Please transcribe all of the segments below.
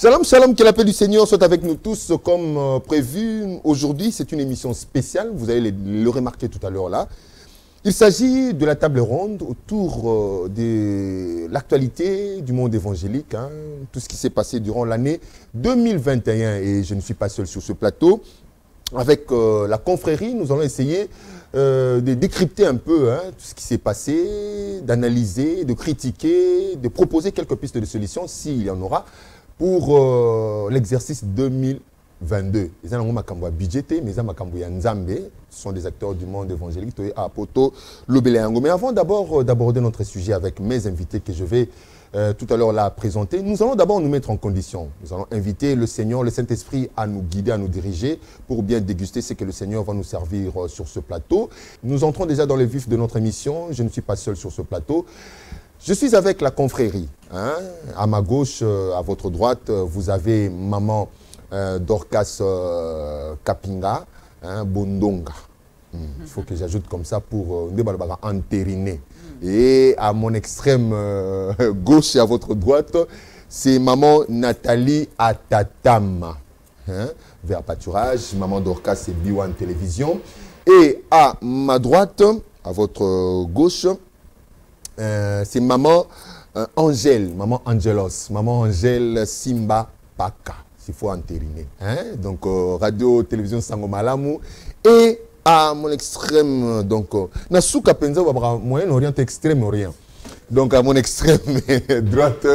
Shalom, shalom, que la paix du Seigneur soit avec nous tous comme prévu. Aujourd'hui, c'est une émission spéciale, vous allez le remarquer tout à l'heure là. Il s'agit de la table ronde autour de l'actualité du monde évangélique, hein, tout ce qui s'est passé durant l'année 2021. Et je ne suis pas seul sur ce plateau. Avec la confrérie, nous allons essayer de décrypter un peu tout ce qui s'est passé, d'analyser, de critiquer, de proposer quelques pistes de solutions, s'il y en aura, pour l'exercice 2022. Les gens ont budgété, mais ce sont des acteurs du monde évangélique. Mais avant d'aborder notre sujet avec mes invités que je vais tout à l'heure là présenter, nous allons d'abord nous mettre en condition. Nous allons inviter le Seigneur, le Saint-Esprit à nous guider, à nous diriger pour bien déguster ce que le Seigneur va nous servir sur ce plateau. Nous entrons déjà dans le vif de notre émission. Je ne suis pas seul sur ce plateau. Je suis avec la confrérie. Hein. À ma gauche, à votre droite, vous avez maman Dorcas Kapinga, hein, Bondonga. Il faut que j'ajoute comme ça pour entériner. Et à mon extrême gauche et à votre droite, c'est maman Nathalie Atatama. Hein, vers pâturage, maman Dorcas, c'est B1 Télévision. Et à ma droite, à votre gauche, c'est maman Angèle, maman Angelos, maman Angèle Simba Paka, s'il faut entériner. Hein? Donc, radio, télévision Sangomalamu. Et à mon extrême, donc, Nasuka Penza, Moyen-Orient, Extrême-Orient. Donc, à mon extrême droite,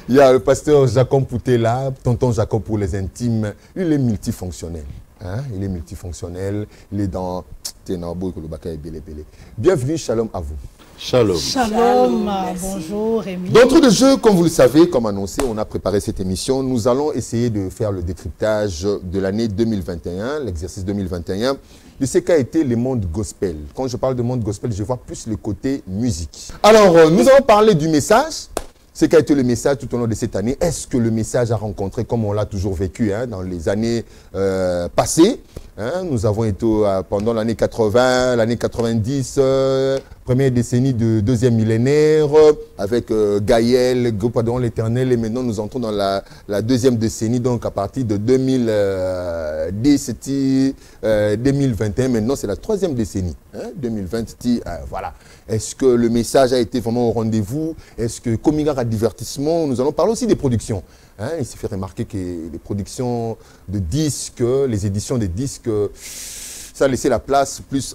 il y a le pasteur Jacob Poutela, tonton Jacob pour les intimes. Il est multifonctionnel. Hein? Il est multifonctionnel. Il est dans Bienvenue, shalom à vous. Shalom. Shalom, bonjour Rémi. D'entrée de jeu, comme vous le savez, comme annoncé, on a préparé cette émission. Nous allons essayer de faire le décryptage de l'année 2021, l'exercice 2021, de ce qu'a été le monde gospel. Quand je parle de monde gospel, je vois plus le côté musique. Alors, nous allons parler du message. Ce qu'a été le message tout au long de cette année. Est-ce que le message a rencontré, comme on l'a toujours vécu dans les années passées, nous avons été pendant l'année 80, l'année 90, première décennie de deuxième millénaire, avec Gaël, Groupe Adoration l'Éternel, et maintenant nous entrons dans la deuxième décennie, donc à partir de 2010, c'était 2021, maintenant c'est la troisième décennie, 2020, voilà. Est-ce que le message a été vraiment au rendez-vous? Est-ce que comme il y a un divertissement, nous allons parler aussi des productions. Il s'est fait remarquer que les productions de disques, les éditions des disques, ça a laissé la place plus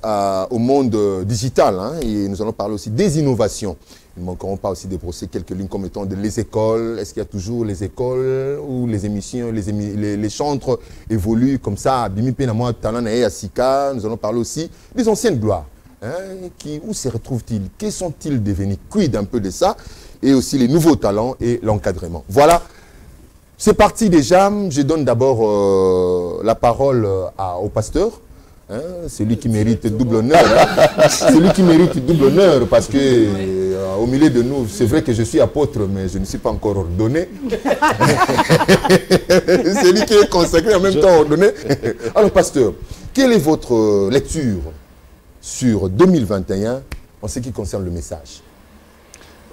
au monde digital. Et nous allons parler aussi des innovations. Nous ne manquerons pas aussi de brosser quelques lignes comme étant les écoles. Est-ce qu'il y a toujours les écoles où les émissions, les chantres évoluent comme ça? Nous allons parler aussi des anciennes gloires. Où se retrouvent-ils? Qui sont-ils devenus? Quid un peu de ça? Et aussi les nouveaux talents et l'encadrement. Voilà. C'est parti déjà. Je donne d'abord la parole au pasteur. C'est lui qui mérite double honneur. C'est lui qui mérite double honneur parce que au milieu de nous, c'est vrai que je suis apôtre, mais je ne suis pas encore ordonné. C'est lui qui est consacré en même temps ordonné. Alors pasteur, quelle est votre lecture sur 2021 en ce qui concerne le message?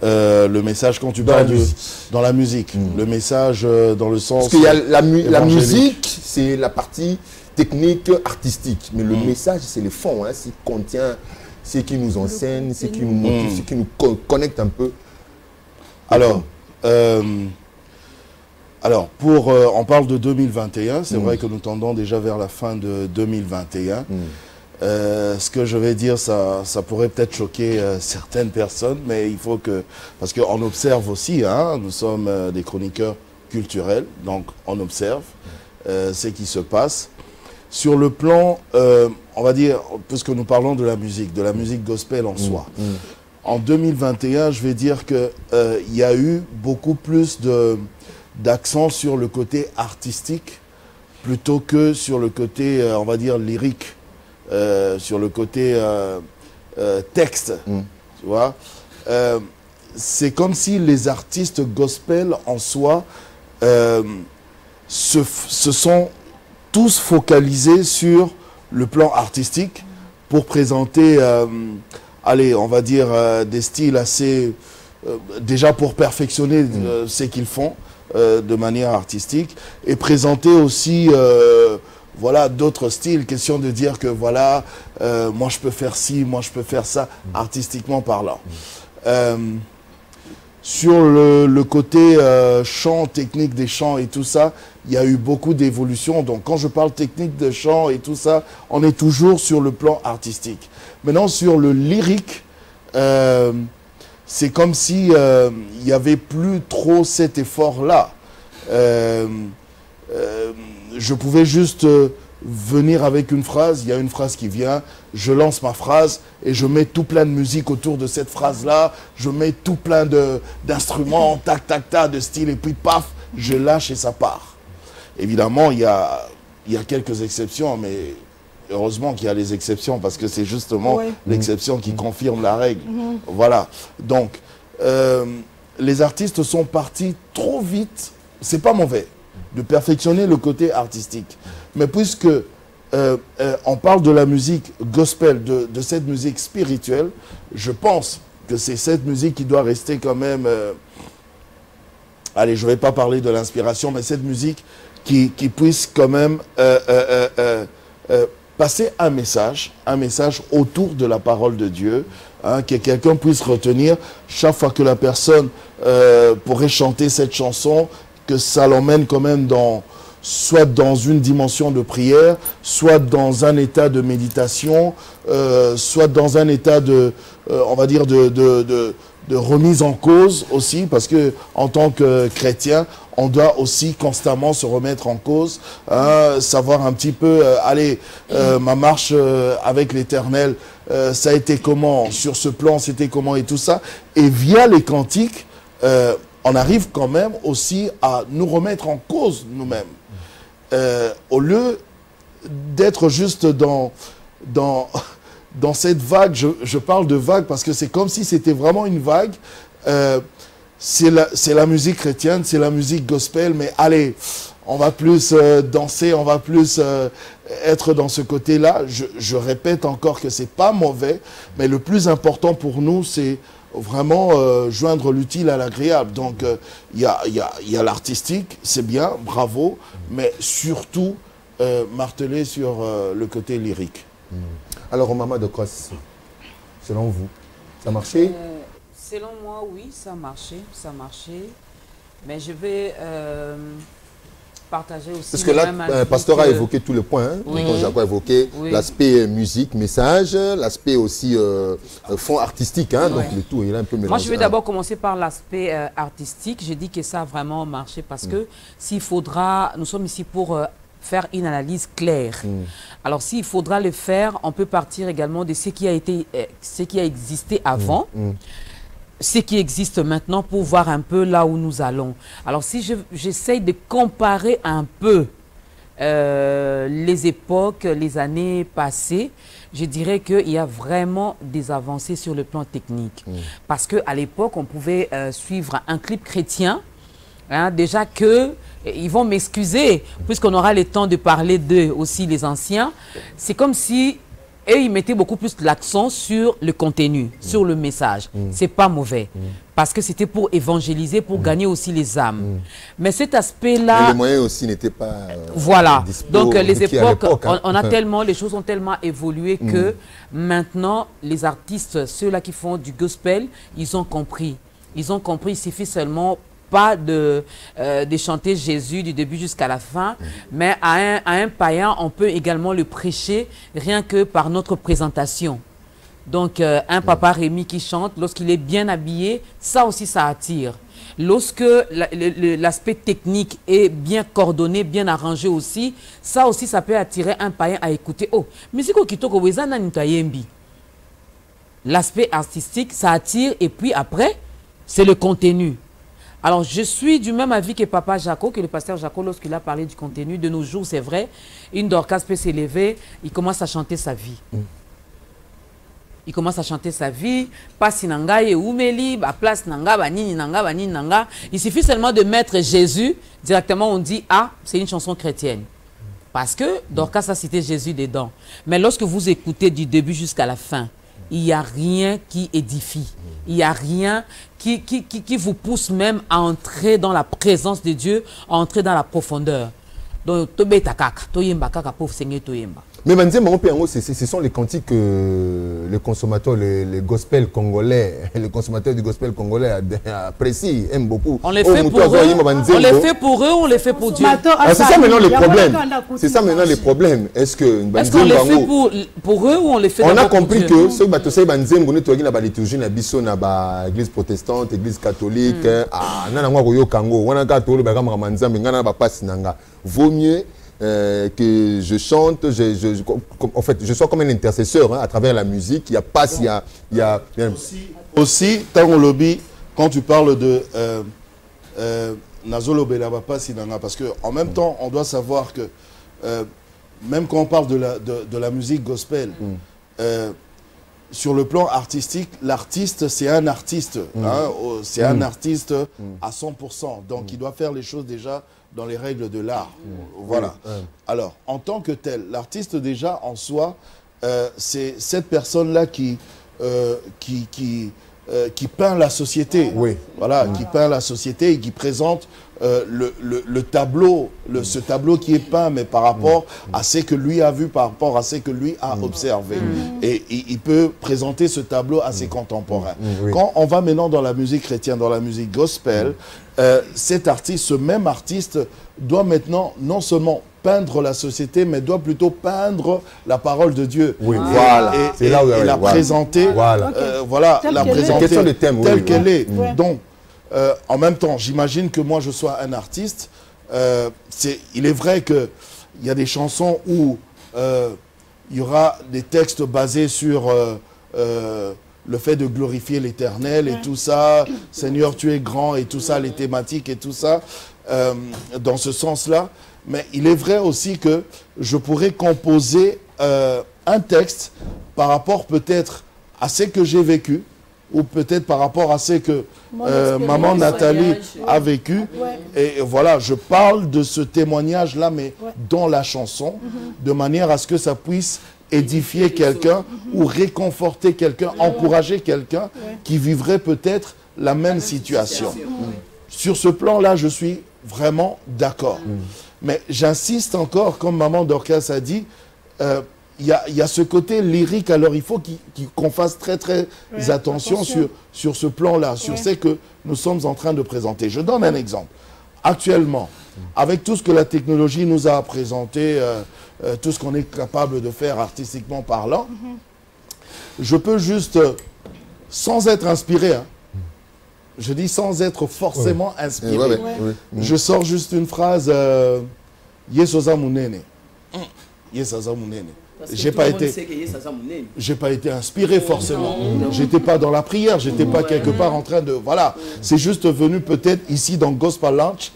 Le message quand tu parles dans la musique. Le message dans le sens... Parce qu'il y a la musique, c'est la partie technique, artistique. Mais le message, c'est le fond. Ce qui contient, ce qui nous enseigne, ce qui nous motive, ce qui nous connecte un peu. Alors, on parle de 2021. C'est vrai que nous tendons déjà vers la fin de 2021. Ce que je vais dire, ça pourrait peut-être choquer certaines personnes, mais il faut que... Parce qu'on observe aussi, nous sommes des chroniqueurs culturels, donc on observe ce qui se passe. Sur le plan, on va dire, puisque nous parlons de la musique gospel en soi. En 2021, je vais dire qu'il y a eu beaucoup plus d'accent sur le côté artistique plutôt que sur le côté, on va dire, lyrique. Sur le côté texte, tu vois. C'est comme si les artistes gospel en soi se sont tous focalisés sur le plan artistique pour présenter, allez, on va dire, des styles assez... déjà pour perfectionner ce qu'ils font, de manière artistique et présenter aussi voilà, d'autres styles. Question de dire que voilà, moi je peux faire ci, moi je peux faire ça, artistiquement parlant. Sur le côté chant, technique des chants et tout ça, il y a eu beaucoup d'évolutions. Donc quand je parle technique de chant et tout ça, on est toujours sur le plan artistique. Maintenant sur le lyrique, c'est comme si il n'y avait plus trop cet effort-là. Je pouvais juste venir avec une phrase, il y a une phrase qui vient, je lance ma phrase et je mets tout plein de musique autour de cette phrase-là, je mets tout plein d'instruments, tac, tac, tac, de style, et puis paf, je lâche et ça part. Évidemment, il y a quelques exceptions, mais heureusement qu'il y a les exceptions, parce que c'est justement l'exception qui confirme la règle. Voilà. Donc, les artistes sont partis trop vite, c'est pas mauvais, de perfectionner le côté artistique. Mais puisque on parle de la musique gospel, de cette musique spirituelle, je pense que c'est cette musique qui doit rester quand même... allez, je ne vais pas parler de l'inspiration, mais cette musique qui puisse quand même passer un message autour de la parole de Dieu, hein, que quelqu'un puisse retenir chaque fois que la personne pourrait chanter cette chanson, que ça l'emmène quand même soit dans une dimension de prière, soit dans un état de méditation, soit dans un état on va dire, de remise en cause aussi, parce que en tant que chrétien, on doit aussi constamment se remettre en cause, hein, savoir un petit peu, ma marche avec l'Éternel, ça a été comment, sur ce plan, c'était comment et tout ça. Et via les cantiques, on arrive quand même aussi à nous remettre en cause nous-mêmes. Au lieu d'être juste dans cette vague, je parle de vague parce que c'est comme si c'était vraiment une vague. C'est la musique chrétienne, c'est la musique gospel, mais allez, on va plus danser, on va plus être dans ce côté-là. Je répète encore que c'est pas mauvais, mais le plus important pour nous, c'est vraiment joindre l'utile à l'agréable. Donc, il y a l'artistique, c'est bien, bravo, mais surtout marteler sur le côté lyrique. Alors, Maman de Cross, selon vous, ça a marché? Selon moi, oui, ça a marché. Mais je vais partager aussi... Parce que là, Pasteur a évoqué tous les points. Hein. Oui. Jacques a évoqué l'aspect musique, message, l'aspect aussi fond artistique. Hein, donc, le tout, il est un peu mélangé. Moi, je vais d'abord commencer par l'aspect artistique. Je dis que ça a vraiment marché parce que s'il faudra... Nous sommes ici pour... faire une analyse claire. Alors, s'il faudra le faire, on peut partir également de ce qui a existé avant, ce qui existe maintenant pour voir un peu là où nous allons. Alors, si j'essaye de comparer un peu les époques, les années passées, je dirais qu'il y a vraiment des avancées sur le plan technique. Parce qu'à l'époque, on pouvait suivre un clip chrétien, hein, déjà que ils vont m'excuser, puisqu'on aura le temps de parler d'eux aussi, les anciens. C'est comme si eux, ils mettaient beaucoup plus l'accent sur le contenu, sur le message. C'est pas mauvais, parce que c'était pour évangéliser, pour gagner aussi les âmes. Mais cet aspect-là... Les moyens aussi n'étaient pas... voilà. Donc, les époques, hein. on a tellement, les choses ont tellement évolué que maintenant, les artistes, ceux-là qui font du gospel, ils ont compris. Ils ont compris, il suffit seulement pas de chanter Jésus du début jusqu'à la fin, mais à un païen, on peut également le prêcher rien que par notre présentation. Donc, un Papa Rémi qui chante, lorsqu'il est bien habillé, ça aussi, ça attire. Lorsque l'aspect technique est bien coordonné, bien arrangé aussi, ça aussi, ça peut attirer un païen à écouter. Oh, mais c'est quoi qui toque au l'aspect artistique, ça attire, et puis après, c'est le contenu. Alors, je suis du même avis que Papa Jaco, que le pasteur Jaco, lorsqu'il a parlé du contenu. De nos jours, c'est vrai, une Dorcas peut s'élever, il commence à chanter sa vie. Il commence à chanter sa vie, passe nanga et oumeli, ba place nanga, ba nini nanga. Il suffit seulement de mettre Jésus, directement on dit, ah, c'est une chanson chrétienne. Parce que Dorcas a cité Jésus dedans. Mais lorsque vous écoutez du début jusqu'à la fin, il n'y a rien qui édifie. il n'y a rien qui vous pousse même à entrer dans la présence de Dieu, à entrer dans la profondeur. Donc, mais ce sont les cantiques que les consommateurs, les gospels congolais, les consommateurs du gospel congolais apprécient, aiment beaucoup. On les fait pour eux, on les fait pour eux, on les fait pour Dieu. C'est ça maintenant le problème. C'est ça maintenant le problème. Est-ce qu'on les fait pour eux ou on les fait on a compris que ceux qui ont la liturgie, l'église protestante, l'église catholique, vaut mieux que je chante, en fait, je sois comme un intercesseur à travers la musique. Il y a pas, il y a aussi, quand tu parles de Nazolo Belabapa Sinanga, parce qu'en même temps, on doit savoir que même quand on parle de la musique gospel, sur le plan artistique, l'artiste, c'est un artiste. C'est un artiste à 100%. Donc, il doit faire les choses déjà dans les règles de l'art. Voilà. Alors, en tant que tel, l'artiste déjà en soi, c'est cette personne-là qui peint la société. Voilà, qui peint la société et qui présente le tableau, ce tableau qui est peint, mais par rapport à ce que lui a vu, par rapport à ce que lui a observé. Et il peut présenter ce tableau à ses contemporains. Quand on va maintenant dans la musique chrétienne, dans la musique gospel, cet artiste, ce même artiste, doit maintenant non seulement peindre la société, mais doit plutôt peindre la parole de Dieu. Voilà. Et la présenter, la présenter telle qu'elle est. Donc, en même temps, j'imagine que moi, je sois un artiste. Il est vrai qu'il y a des chansons où il y aura des textes basés sur le fait de glorifier l'Éternel et tout ça. Seigneur, tu es grand et tout ça, les thématiques et tout ça, dans ce sens-là. Mais il est vrai aussi que je pourrais composer un texte par rapport peut-être à ce que j'ai vécu, ou peut-être par rapport à ce que maman Nathalie a vécu. Et voilà, je parle de ce témoignage-là, mais dans la chanson, de manière à ce que ça puisse édifier quelqu'un ou réconforter quelqu'un, encourager quelqu'un qui vivrait peut-être la même situation. Sur ce plan-là, je suis vraiment d'accord. Mais j'insiste encore, comme maman Dorcas a dit, il y a ce côté lyrique, alors il faut qu'on fasse très attention sur ce plan-là, sur ce que nous sommes en train de présenter. Je donne un exemple. Actuellement, avec tout ce que la technologie nous a présenté, tout ce qu'on est capable de faire artistiquement parlant, je peux juste, sans être inspiré, je dis sans être forcément inspiré, je sors juste une phrase, Yesoza Munene. Yesoza Munene. J'ai pas été inspiré forcément. J'étais pas dans la prière, j'étais pas quelque part en train de... Voilà, c'est juste venu peut-être ici dans Gospel Lounge.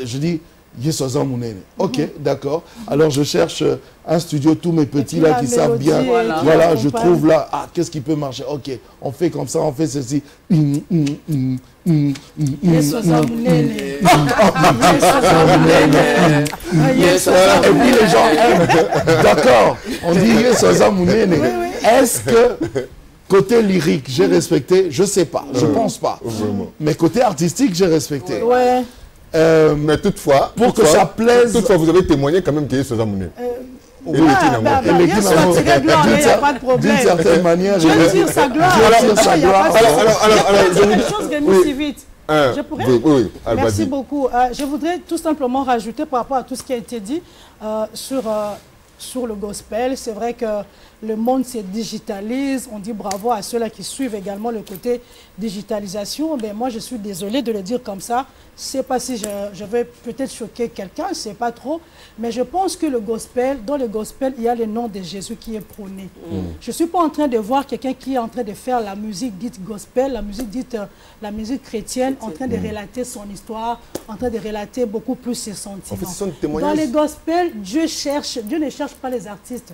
Je dis, Yesoza Munene. Ok, d'accord. Alors je cherche un studio, tous mes petits là qui savent bien. Voilà, je trouve là, qu'est-ce qui peut marcher? Ok, on fait comme ça, on fait ceci. Yesoza Munene. Et puis les gens aiment. D'accord, on dit Yesoza Munene. Est-ce que côté lyrique, j'ai respecté? Je sais pas, je pense pas. Mais côté artistique, j'ai respecté. Mais toutefois, pour que ça plaise. Toutefois, vous avez témoigné quand même qu'il y a Yesoza Munene. D'une certaine manière, Dieu tire sa gloire. Alors, quelque chose Rémi, si vite. Je pourrais. Merci beaucoup. Je voudrais tout simplement rajouter par rapport à tout ce qui a été dit sur le gospel. C'est vrai que le monde se digitalise. On dit bravo à ceux-là qui suivent également le côté digitalisation. Mais moi, je suis désolée de le dire comme ça. Je ne sais pas si je vais peut-être choquer quelqu'un, je ne sais pas trop. Mais je pense que le gospel, dans le gospel, il y a le nom de Jésus qui est prôné. Je ne suis pas en train de voir quelqu'un qui est en train de faire la musique dite gospel, la musique dite la musique chrétienne, en train de relater son histoire, en train de relater beaucoup plus ses sentiments. En fait, ce sont des témoignages. Dans le gospel, Dieu ne cherche pas les artistes.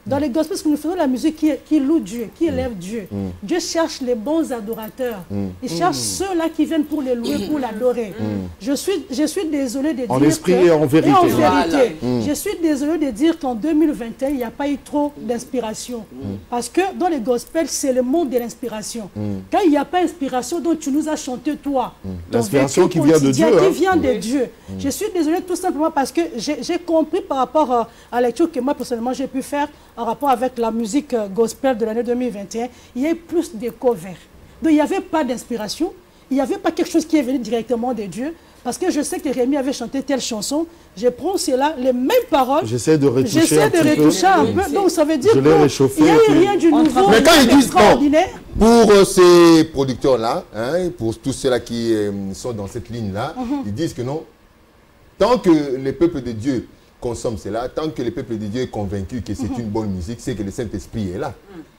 Dans les gospels, nous faisons la musique qui loue Dieu, qui élève Dieu. Dieu cherche les bons adorateurs. Il cherche ceux-là qui viennent pour les louer, pour l'adorer. Je suis désolée de dire en esprit et en vérité. Je suis désolée de dire qu'en 2021, il n'y a pas eu trop d'inspiration. Parce que dans les gospels, c'est le monde de l'inspiration. Quand il n'y a pas d'inspiration dont tu nous as chanté, toi, l'inspiration qui vient de Dieu. Qui vient de Dieu. Je suis désolée tout simplement parce que j'ai compris par rapport à la lecture que moi, personnellement, j'ai pu faire en rapport avec la musique gospel de l'année 2021, il y a eu plus de covers. Donc il n'y avait pas d'inspiration, il n'y avait pas quelque chose qui est venu directement de Dieu. Parce que je sais que Rémi avait chanté telle chanson, je prends cela, les mêmes paroles. J'essaie de retoucher un peu. Donc ça veut dire qu'il n'y a eu rien du nouveau. Mais quand ils disent pour ces producteurs-là, hein, pour tous ceux-là qui sont dans cette ligne-là, ils disent que non, tant que les peuples de Dieu consomme cela, tant que le peuple de Dieu est convaincu que c'est une bonne musique, c'est que le Saint-Esprit est là.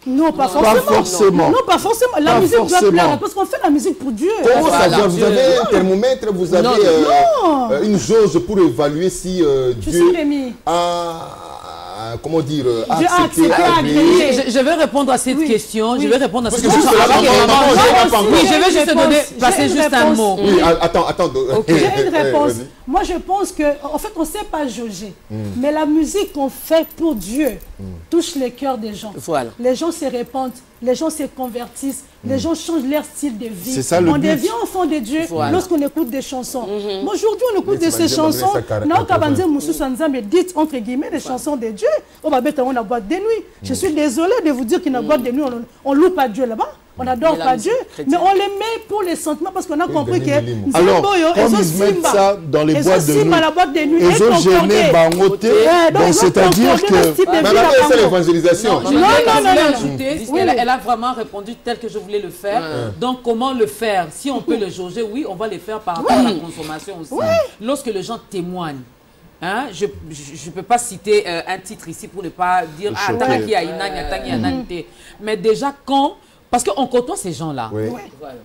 Non, pas forcément. Non, pas forcément. La musique doit plaire, parce qu'on fait la musique pour Dieu. Comment ça vient? Vous avez un thermomètre, vous avez une jauge pour évaluer si Dieu a... Comment dire, accepté, agréé. Je vais répondre à cette question. Je vais répondre à cette question. Oui, je vais juste te passer juste un mot. Oui, attends. J'ai une réponse. Moi, je pense qu'en fait, on ne sait pas jauger. Mais la musique qu'on fait pour Dieu touche les cœurs des gens. Voilà. Les gens se répandent, les gens se convertissent, les gens changent leur style de vie. On devient enfant de Dieu lorsqu'on écoute des chansons. Aujourd'hui, on écoute de ces chansons. Dites entre guillemets des chansons de Dieu. On va mettre en boîte de nuit. Je suis désolée de vous dire qu'il y a une boîte de nuit, on ne loue pas Dieu là-bas. On n'adore pas Dieu, mais on les met pour les sentiments parce qu'on a compris que... Alors, comme ils mettent ça dans les boîtes de nuit, ils ont gêné Bangote, donc c'est-à-dire que... c'est l'évangélisation. Elle a vraiment répondu tel que je voulais le faire. Donc, comment le faire? Si on peut le jauger, oui, on va le faire par rapport à la consommation aussi. Lorsque les gens témoignent, hein, je ne peux pas citer un titre ici pour ne pas dire « Ah, Tanaki Aïnani, mais déjà quand... Parce qu'on côtoie ces gens-là. Oui.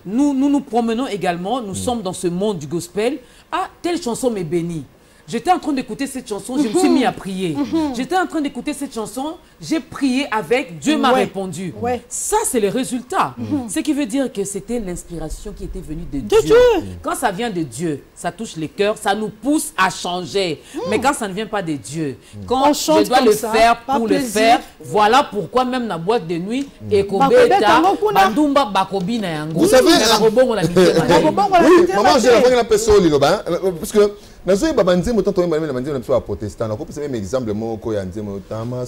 Nous promenons également, nous sommes dans ce monde du gospel. Ah, telle chanson m'est bénie. J'étais en train d'écouter cette chanson, je me suis mis à prier. J'étais en train d'écouter cette chanson, j'ai prié avec, Dieu m'a répondu. Ça, c'est le résultat. Ce qui veut dire que c'était l'inspiration qui était venue de Dieu. Quand ça vient de Dieu, ça touche les cœurs, ça nous pousse à changer. Mais quand ça ne vient pas de Dieu, quand je dois le faire pour le faire, voilà pourquoi même la boîte de nuit, vous savez, maman, j'ai la première personne, parce que nazoyi babanzembo tanto yemba na banzembo na biso ba protestant na ko pesa même exemple moko ya nzembo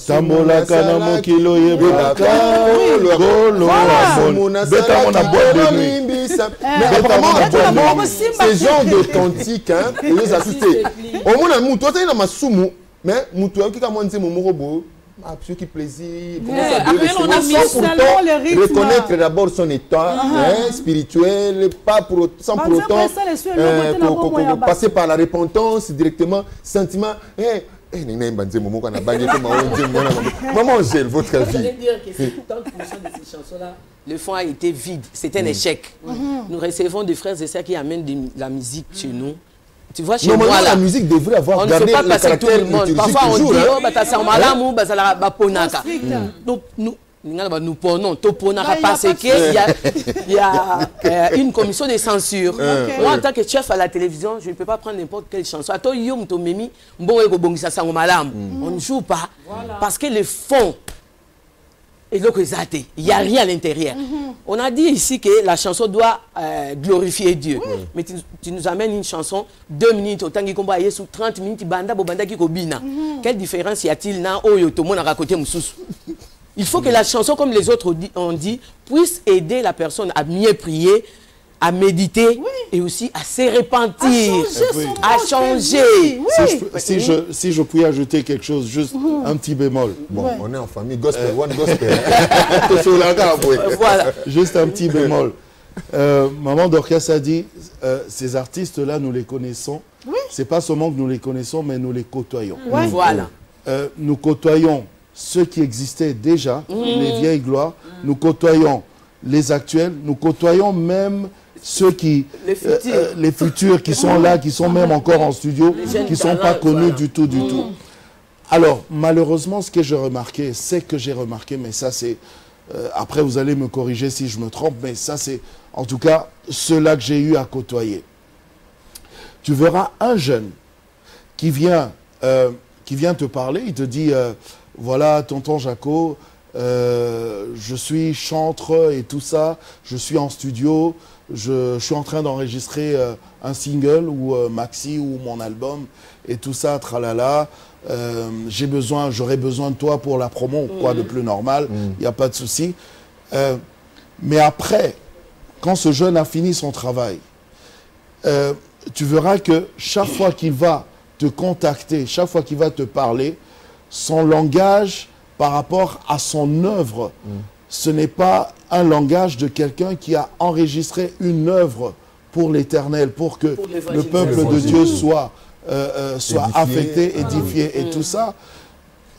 tamola kana mokilo yebaka golo amona beta mona boîte de nuit mais apparemment ces gens d'authentique hein ils assistent au moins mutu otali na masumu mais mutu akika mwa nzembo moko bo ceux qui plaisir, reconnaître d'abord son état spirituel, pas pour, sans pour autant pour passer par la repentance directement, sentiment. Maman, gèle votre vie. Je voulais dire que 70% de ces chansons-là, le fond a été vide, c'est un échec. Nous recevons des frères et sœurs qui amènent de la musique chez nous. Tu vois, chez moi, la musique devrait avoir gardé le caractère liturgique. Parfois, on dit, toujours, oh, c'est un malamou, c'est la baponaka. Donc, nous prenons Toponaka parce qu'il y a une commission de censure. Moi, en tant que chef à la télévision, je ne peux pas prendre n'importe quelle chanson. On ne joue pas parce que le fond... Et donc, il n'y a rien à l'intérieur. On a dit ici que la chanson doit glorifier Dieu. Mais tu nous amènes une chanson, 2 minutes, autant qu'il combat sous 30 minutes, banda qui kobina. Quelle différence y a-t-il là où tout le monde a raconté Moussous? Il faut que la chanson, comme les autres ont dit, puisse aider la personne à mieux prier, à méditer et aussi à se repentir, à changer. Si je pouvais ajouter quelque chose, juste un petit bémol. Bon, on est en famille, gospel, one gospel. Voilà. Juste un petit bémol. Maman Dorcas a dit, ces artistes-là, nous les connaissons. C'est pas seulement que nous les connaissons, mais nous les côtoyons. Voilà. Nous côtoyons ceux qui existaient déjà, les vieilles gloires. Nous côtoyons les actuels. Nous côtoyons même ceux qui, les futurs qui sont là, qui sont même encore en studio, qui ne sont pas connus du tout, du tout. Alors, malheureusement, ce que j'ai remarqué, mais ça c'est... après, vous allez me corriger si je me trompe, mais ça c'est, en tout cas, ceux-là que j'ai eu à côtoyer. Tu verras un jeune qui vient te parler, il te dit, voilà, tonton Jaco, je suis chanteur et tout ça, je suis en studio, je suis en train d'enregistrer un single ou maxi ou mon album et tout ça, tralala. J'aurais besoin de toi pour la promo, quoi de plus normal, il n'y a pas de souci. Mais après, quand ce jeune a fini son travail, tu verras que chaque fois qu'il va te contacter, chaque fois qu'il va te parler, son langage par rapport à son œuvre, ce n'est pas un langage de quelqu'un qui a enregistré une œuvre pour l'Éternel, pour que le peuple de Dieu soit affecté, édifié et tout ça.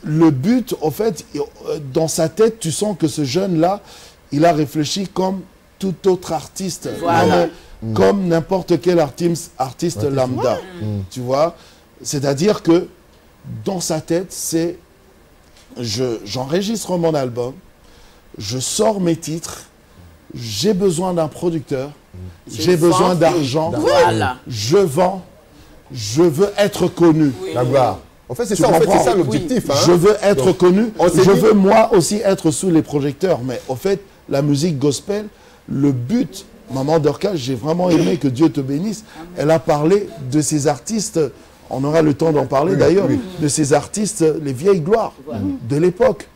Le but, en fait, dans sa tête, tu sens que ce jeune-là, il a réfléchi comme tout autre artiste, comme n'importe quel artiste lambda, tu vois. C'est-à-dire que dans sa tête, c'est j'enregistre mon album, je sors mes titres, j'ai besoin d'un producteur, j'ai besoin d'argent, je vends, je veux être connu. La gloire. En fait, c'est ça, ça l'objectif. Hein? Je veux être connu, je veux moi aussi être sous les projecteurs. Mais au fait, la musique gospel, le but, Maman Dorcas, j'ai vraiment aimé, que Dieu te bénisse. Elle a parlé de ces artistes, on aura le temps d'en parler d'ailleurs, de ces artistes, les vieilles gloires de l'époque.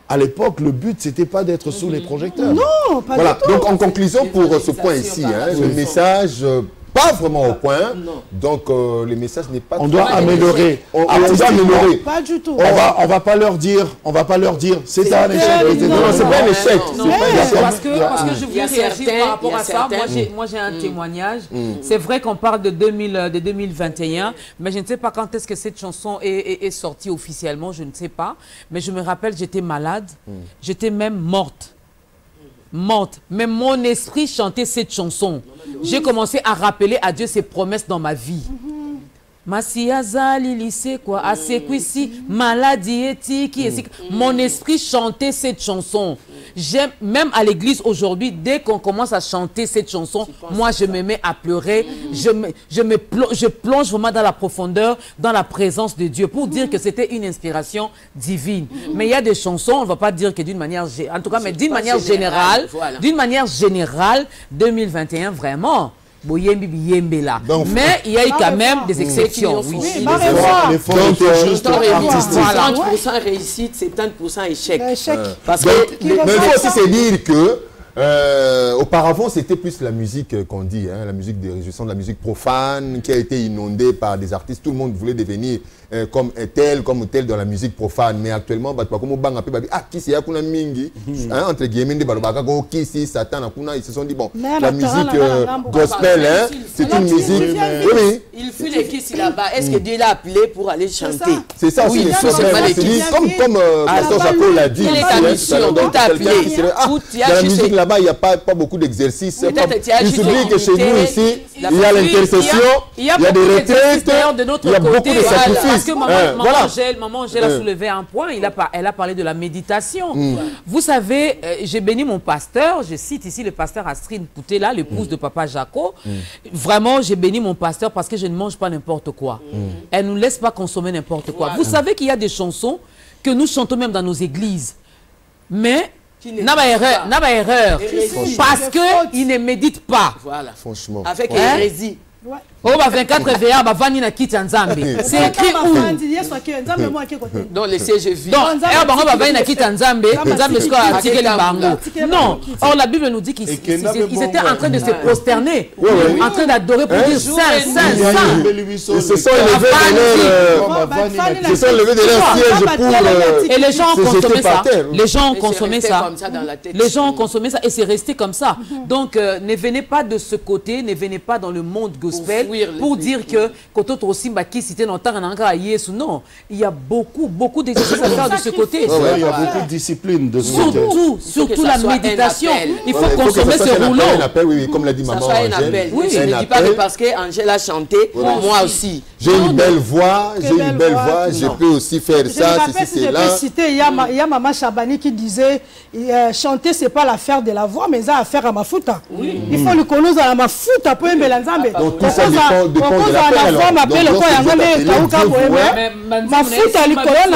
À l'époque, le but, c'était pas d'être sous les projecteurs. Non, pas du tout. Donc, en conclusion, pour ce point ici, hein, le message... pas vraiment au point, donc le message n'est pas... On doit améliorer. On doit améliorer. Pas du tout. On va pas leur dire, c'est un échec. Non, c'est pas un échec. Parce que je voulais réagir par rapport à ça. Moi, j'ai un témoignage. C'est vrai qu'on parle de 2021, mais je ne sais pas quand est-ce que cette chanson est sortie officiellement, je ne sais pas. Mais je me rappelle, j'étais malade, j'étais même morte. Mais mon esprit chantait cette chanson. J'ai commencé à rappeler à Dieu ses promesses dans ma vie. Mon esprit chantait cette chanson. Même à l'église aujourd'hui, dès qu'on commence à chanter cette chanson, moi je me mets à pleurer, je plonge vraiment dans la profondeur, dans la présence de Dieu, pour dire que c'était une inspiration divine. Mais il y a des chansons, on ne va pas dire que d'une manière, en tout cas, mais d'une manière générale, 2021 vraiment. Donc, mais il y a eu quand même des exceptions. Oui. Les fonds juste 30% réussite, 70% échec. Parce que mais il faut aussi se dire que auparavant, c'était plus la musique qu'on dit, hein, la musique des réjouissances, la musique profane qui a été inondée par des artistes. Tout le monde voulait devenir comme tel dans la musique profane. Mais actuellement, qui c'est mingi, entre guillemets, qui c'est Satan, ils se sont dit, bon, la musique gospel, c'est une musique... Il fut les kisses là-bas. Est-ce que Dieu l'a appelé pour aller chanter? C'est ça aussi. Comme Pasteur Jaco l'a dit. Quelle est ta mission? Qui t'a appelé? Dans la musique là-bas, il n'y a pas beaucoup d'exercices. Il s'oublie que chez nous ici, il y a l'intercession, il y a des retraites, il y a beaucoup de sacrifices. Parce que maman Angèle a soulevé un point, elle a parlé de la méditation. Vous savez, j'ai béni mon pasteur, je cite ici le pasteur Astrid Poutela, l'épouse de papa Jaco. Vraiment, j'ai béni mon pasteur parce que je ne mange pas n'importe quoi. Elle ne nous laisse pas consommer n'importe quoi. Vous savez qu'il y a des chansons que nous chantons même dans nos églises. Mais... n'a pas erreur. Parce qu'ils ne méditent pas. Voilà. Franchement. Avec hérésie. Oh, 24 VA, Vani na Kiti Nzambe. C'est écrit où? Dans les CGV. Donc, Vani na Kiti Nzambe, Nzambe sera article Bango. Non. Or, la Bible nous dit qu'ils étaient en train de se prosterner, en train d'adorer pour dire Saint, Saint, Saint. Ils se sont levés de leur siège pour... Et les gens ont consommé ça. Les gens ont consommé ça. Les gens ont consommé ça et c'est resté comme ça. Donc, ne venez pas de ce côté, ne venez pas dans le monde gospel pour dire que quand on aussi qui cité dans le non, il y a beaucoup d'exercices à faire de ce côté. Il y a beaucoup de discipline de ce côté. Surtout la méditation. Il faut consommer ce rouleau. Oui, comme l'a dit maman Angèle. Oui, je ne dis pas que parce qu'Angèle a chanté, moi aussi. J'ai une belle voix, je peux aussi faire ça, c'est là. Il y a maman Chabani qui disait chanter c'est pas l'affaire de la voix mais ça affaire à ma futa. Il faut le connaître à ma futa pour aimer l'ensemble. Donc tout ça dépend de la voix m'appelle le ma futa le connaît.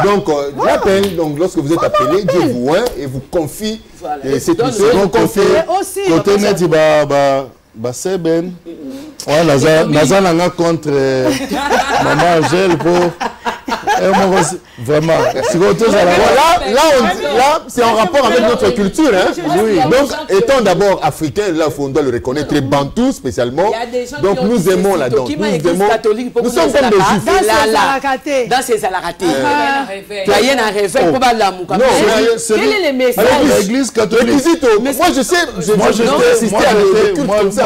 Donc l'appel, donc lorsque vous êtes appelé, Dieu vous oint et vous confie cette mission. Donc côté net c'est ben. Naza nanga contre maman Angèle pour vraiment. Là, c'est en rapport avec notre culture. Hein? Oui. Donc, étant d'abord africain, là, on doit le reconnaître, les bantous spécialement. Donc, nous aimons la danse. Nous sommes comme des juifs. Dans ces alaratés. Quel est le message? L'église catholique. Moi,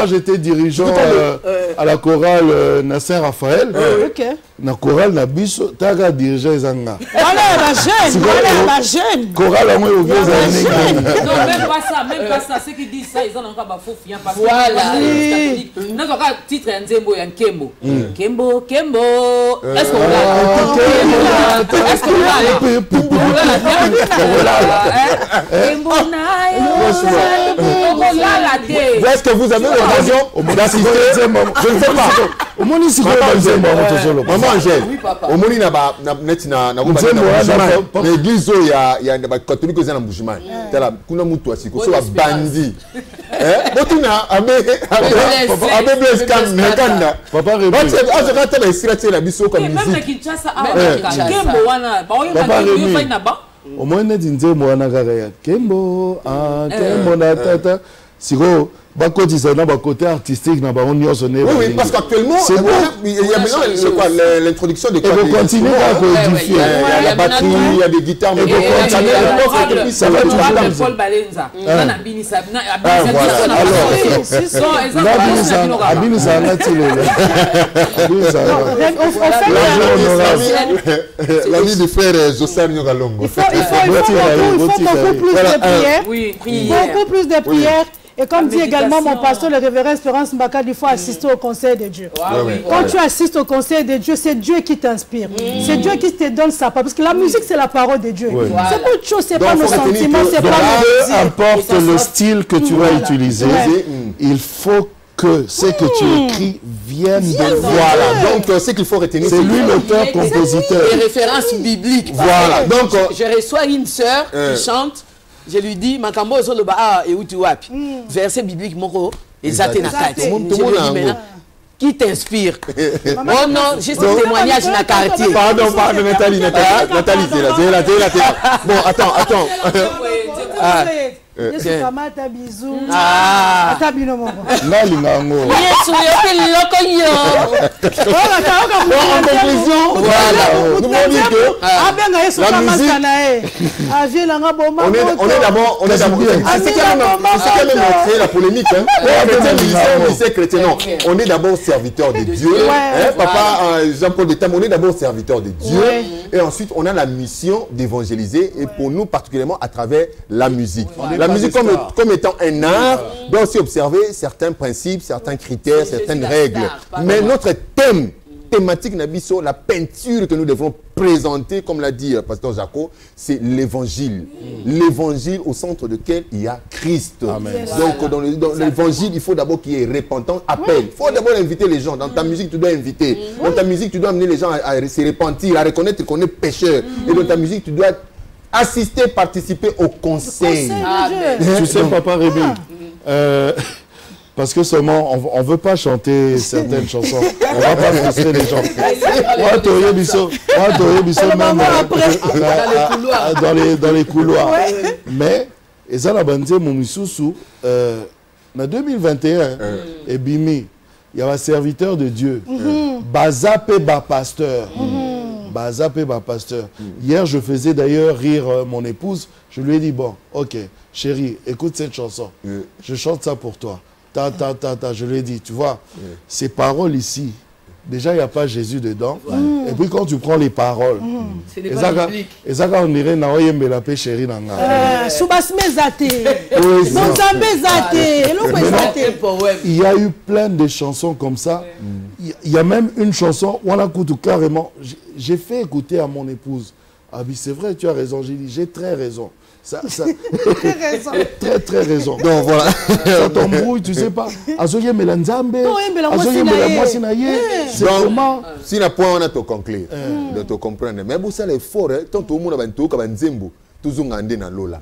j'étais dirigeant à la chorale Nasser Raphaël. Na chorale na biso taga dirigeant ezanga. La jeune. Chorale à moi au vieux années. Non, même pas ça, ceux qui disent ça, ils ont encore ba faux fiant parce que catholique. N'a pas titre Nzembo ya Nkembo. Kembo. Est-ce qu'on l'a? Est-ce qu'on l'a? Est-ce que vous avez l'occasion d'assister? Je ne sais pas. Au moins ici Maman Angèle, au moins il y a l'église il y a des catholiques qui sont en Bouchman. C'est là, kuna mutu asiko so bandi. Botina abe blaise kan. Papa Rémi. Je rate la stratégie la biso comme musique. Même Kinshasa Kembo wana, ba oyo Papa Rémi. na au moins net Nzembo wana kaka Kembo Kembo na tata siko bakotisa na côté artistique na bango nyonso ne. Oui, parce qu'actuellement il y a maintenant l'introduction de quoi. Et vous continuez à codifier. Il y a la batterie, il y a des guitares, mais ça va tout le Paul Balenza. L'ami du frère Joseph Nyogalongo. Il faut beaucoup plus de prières. Et comme dit également mon pasteur, le révérend Espérance Mbaka, il faut assister au conseil de Dieu. Quand tu assistes au conseil de Dieu, c'est Dieu qui t'inspire. C'est Dieu qui te donne sa parole. Parce que la musique, c'est la parole de Dieu. C'est pas autre chose, c'est pas nos sentiments, c'est pas nos... Peu importe le style que tu vas utiliser, il faut que ce que tu écris vienne de lui. Voilà, donc ce qu'il faut retenir, c'est lui l'auteur, compositeur. Les références bibliques. Voilà, donc je reçois une sœur qui chante. Je lui dis, Makambo et Utiwapi. Verset biblique, Moko, et Zatenakati. Je lui dis maintenant, qui t'inspire? Oh non, juste un témoignage dans le quartier. Pardon, Nathalie, c'est là. Bon, attends. Yesu kamata bisou. Atabino mongo. Yesu yote loko yo. En conclusion, voilà. Nous voulons dire que abenga Yesu kamata nae. Avie langa boma. On est d'abord c'est ce qui a même créé la polémique chrétien. Non, on est d'abord serviteur de Dieu. Papa Jean-Paul de Tam, on est d'abord serviteur de Dieu et ensuite on a la mission d'évangéliser et pour nous particulièrement à travers la musique. La musique comme étant un art doit aussi observer certains principes, certains critères, certaines règles. Mais notre thématique Nabiso, la peinture que nous devons présenter, comme l'a dit Pasteur Jaco, c'est l'évangile. L'évangile au centre duquel il y a Christ. Amen. Donc dans l'évangile, il faut d'abord qu'il y ait repentance, appel. Il faut d'abord inviter les gens. Dans ta musique, tu dois inviter. Dans ta musique, tu dois amener les gens à se repentir, à reconnaître qu'on est pécheur. Et dans ta musique, tu dois assister, participer au conseil. Tu sais, Papa Rémi, parce que seulement, on ne veut pas chanter certaines chansons. On ne va pas frustrer les gens. Moi, Toye Bisso, même dans les couloirs. Mais, et ça, la bande, mon missoussou, en 2021, et Bimi, il y a un serviteur de Dieu, Bazapé Pasteur. Bazapé Pasteur. Hier, je faisais d'ailleurs rire mon épouse. Je lui ai dit, bon, ok, chérie, écoute cette chanson. Je chante ça pour toi. je l'ai dit, tu vois, ces paroles ici, déjà, il n'y a pas Jésus dedans. Et puis, quand tu prends les paroles, ce n'est pas biblique. Et ça, on dirait Naoyembe la paix chérie Nanga. Soubasme Zate. Nonzambe Zate. Il y a eu plein de chansons comme ça. Il y a même une chanson, on a écouté carrément. J'ai fait écouter à mon épouse. Ah oui, c'est vrai, tu as raison. J'ai dit, j'ai très raison. Très raison. Très raison. Donc voilà. Ça t'embrouille, tu sais pas. Azoye Melanzambe. Azoye Melamwasinaye. C'est comment. Si la point on a tout conclure, de te comprendre. Mais vous savez fort, tant tout le monde a tout comme Nzembo, toujours ngandé na lola.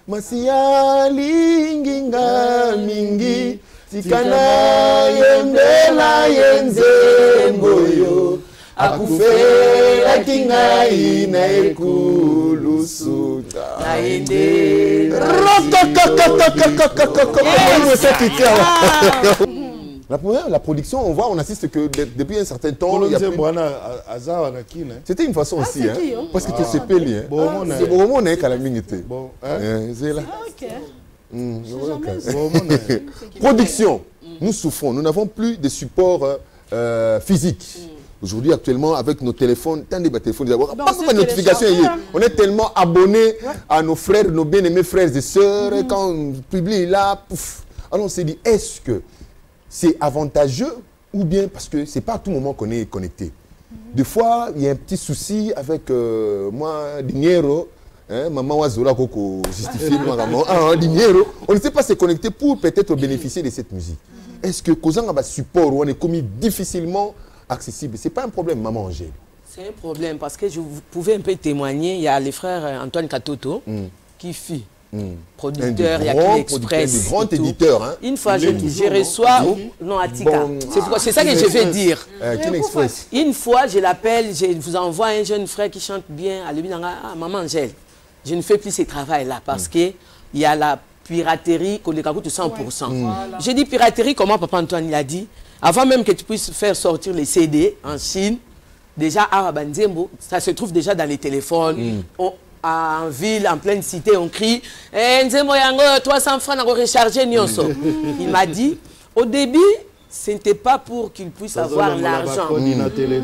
Masia linginga mingi, tikana yembela yenzembo yo. Akufela kingai na ekulusuta naende la production, on voit, on assiste que depuis un certain temps c'était une façon aussi, parce que tu sais pas lire. C'est bon, on est qu'à la minute. C'est là. Production, nous souffrons, nous n'avons plus de support physique. Aujourd'hui, actuellement, avec nos téléphones, tant de téléphones, pas de notifications. On est tellement abonnés à nos frères, nos bien-aimés frères et sœurs. Quand on publie là, pouf. Alors on s'est dit, est-ce que c'est avantageux ou bien parce que c'est pas à tout moment qu'on est connecté. Des fois, il y a un petit souci avec moi, dinero. Maman Wazola Koko justifie dinero. On ne sait pas se connecter pour peut-être bénéficier de cette musique. Est-ce que causant un support où on est commis difficilement accessible, c'est pas un problème, maman Angèle? C'est un problème parce que vous pouvez un peu témoigner. Il y a les frères Antoine Katoto qui fut producteur, il y a Kin Express. Un grand éditeur. Hein. Une fois, je reçois. Non, Atika. C'est ça que je vais dire. Kin Express. Une fois, je l'appelle, je vous envoie un jeune frère qui chante bien. À lui, maman Angèle, je ne fais plus ce travail-là parce qu'il y a la piraterie qu'on écoute 100%. J'ai dit piraterie, comment Papa Antoine il a dit? Avant même que tu puisses faire sortir les CD en Chine, déjà à Nzembo, ça se trouve déjà dans les téléphones. En ville, en pleine cité, on crie Nzembo yango 300 francs on recharger nyonso. Il m'a dit, au début, ce n'était pas pour qu'ils puissent avoir l'argent.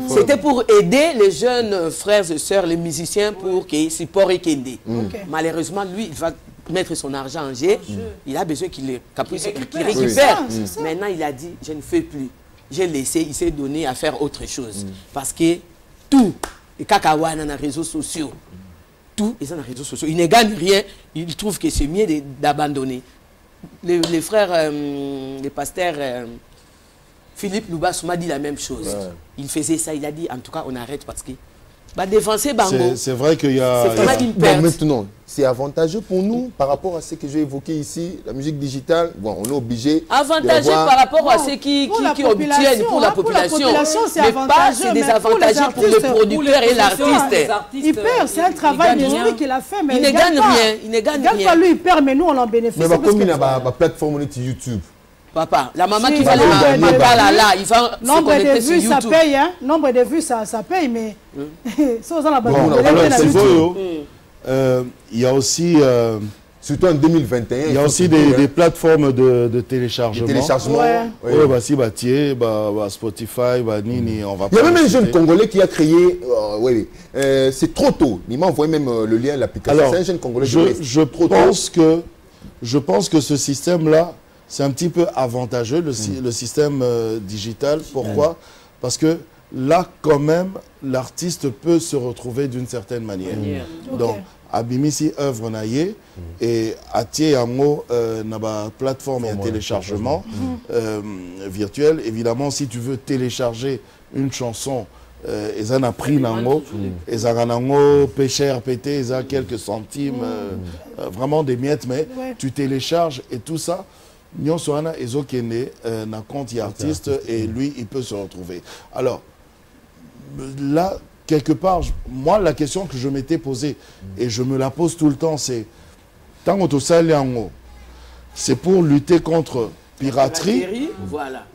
C'était pour aider les jeunes frères et sœurs, les musiciens, pour qu'ils supportent et qu'ils Malheureusement, lui, il va mettre son argent en jeu, il a besoin qu'il récupère. Maintenant, il a dit, je ne fais plus. J'ai laissé, il s'est donné à faire autre chose. Parce que tout, les cacahuètes dans les réseaux sociaux, tout est dans les réseaux sociaux. Il ne gagne rien, il trouve que c'est mieux d'abandonner. Les frères, les pasteurs, Philippe Loubas m'a dit la même chose. Il faisait ça, il a dit, en tout cas, on arrête parce que c'est vrai qu'il y a... Maintenant, c'est avantageux pour nous par rapport à ce que j'ai évoqué ici, la musique digitale. Bon, on est obligé. Avantageux par rapport à ceux qui obtiennent pour la population. Mais pas, c'est des avantageux pour le producteur et l'artiste. Il perd, c'est un travail d'esprit qu'il a fait, mais il ne gagne rien. Il ne gagne rien. Lui, il perd, mais nous, on en bénéficie. Mais comme il y a la plateforme YouTube. Papa, la maman qui va le là, il va se connecter sur YouTube. Ça paye, hein? Nombre de vues, ça paye, mais... Il y a aussi... Surtout en 2021. Il y a aussi des plateformes de téléchargement. Spotify, Nini, on va Il y a même un jeune Congolais qui a créé... c'est trop tôt. Il m'a envoyé même le lien à l'application. C'est un jeune Congolais. Je pense que ce système-là, c'est un petit peu avantageux, le système digital. Pourquoi? Parce que là, quand même, l'artiste peut se retrouver d'une certaine manière. Donc, Abimisi œuvre naïe et Atie Yango n'a pas plateforme et téléchargement virtuel. Évidemment, si tu veux télécharger une chanson, ils en ont pris nango, ils en peu cher pété, ils ont quelques centimes, vraiment des miettes, mais tu télécharges et tout ça. Nyon Soana Ezokene n'a compte artiste et lui, il peut se retrouver. Alors, là, quelque part, moi, la question que je m'étais posée, et je me la pose tout le temps, c'est tant que c'est pour lutter contre piraterie,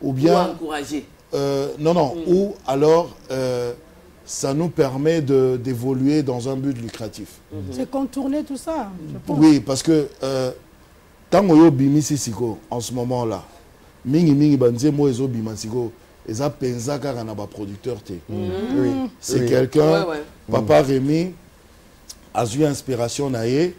ou bien encourager. Ou alors ça nous permet d'évoluer dans un but lucratif. C'est contourner tout ça, je pense. Oui, parce que tant que Bimisi Siko, en ce moment-là, mingi banzembo ezo bimasiko eza penza kaka na ba producteur te. C'est quelqu'un Papa Rémi a eu inspiration na ye